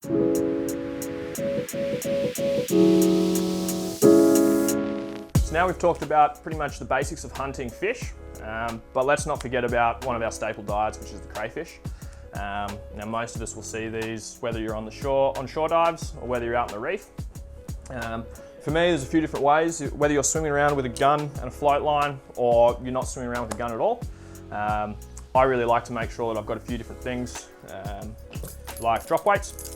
So now we've talked about pretty much the basics of hunting fish, but let's not forget about one of our staple diets, which is the crayfish. Now most of us will see these whether you're on shore dives or whether you're out in the reef. For me, there's a few different ways, whether you're swimming around with a gun and a float line or you're not swimming around with a gun at all. I really like to make sure that I've got a few different things, like drop weights.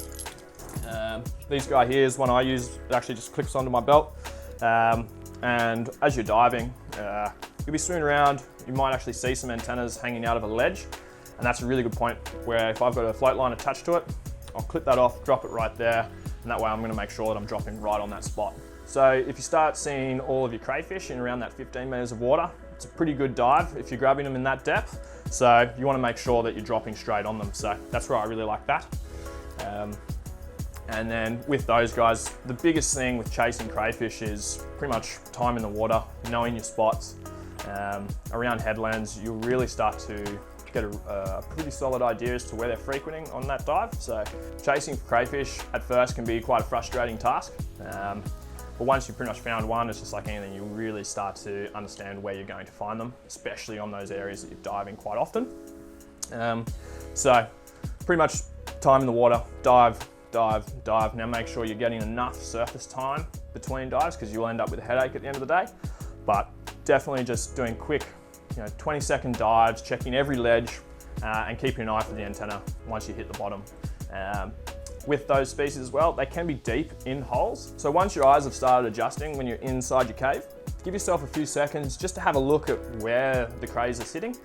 These guy here is one I use. It actually just clips onto my belt. And as you're diving, you'll be swimming around, you might actually see some antennas hanging out of a ledge. And that's a really good point where if I've got a float line attached to it, I'll clip that off, drop it right there, and that way I'm gonna make sure that I'm dropping right on that spot. So if you start seeing all of your crayfish in around that 15 meters of water, it's a pretty good dive if you're grabbing them in that depth. So you wanna make sure that you're dropping straight on them. So that's where I really like that. And then with those guys, the biggest thing with chasing crayfish is pretty much time in the water, knowing your spots. Around headlands, you'll really start to get a pretty solid idea as to where they're frequenting on that dive. So chasing for crayfish at first can be quite a frustrating task. But once you've pretty much found one, it's just like anything, you really start to understand where you're going to find them, especially on those areas that you're diving quite often. So pretty much time in the water, dive. Now make sure you're getting enough surface time between dives because you'll end up with a headache at the end of the day. But definitely just doing quick 20-second dives, checking every ledge and keeping an eye for the antenna once you hit the bottom. With those species as well, they can be deep in holes. So once your eyes have started adjusting when you're inside your cave, give yourself a few seconds just to have a look at where the crays are sitting.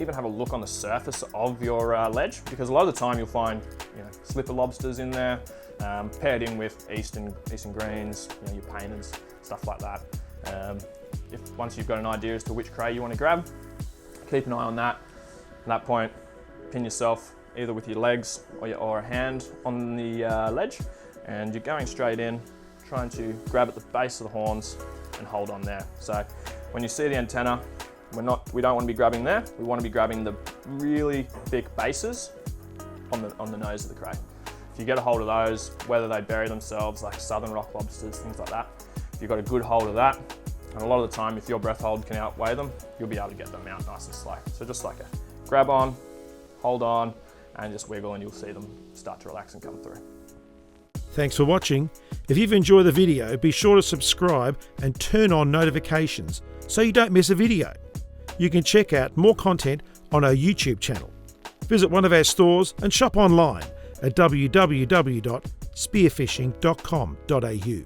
Even have a look on the surface of your ledge, because a lot of the time you'll find slipper lobsters in there, paired in with eastern greens, your painters, stuff like that. Once you've got an idea as to which cray you want to grab, keep an eye on that. At that point, pin yourself either with your legs or a hand on the ledge, and you're going straight in, trying to grab at the base of the horns and hold on there. So when you see the antenna, we don't want to be grabbing there. We want to be grabbing the really thick bases on the nose of the cray. If you get a hold of those, whether they bury themselves like southern rock lobsters, things like that, if you've got a good hold of that, and a lot of the time if your breath hold can outweigh them, you'll be able to get them out nice and slow. So just like a grab on, hold on, and just wiggle, and you'll see them start to relax and come through. Thanks for watching. If you've enjoyed the video, be sure to subscribe and turn on notifications so you don't miss a video. You can check out more content on our YouTube channel. Visit one of our stores and shop online at www.spearfishing.com.au.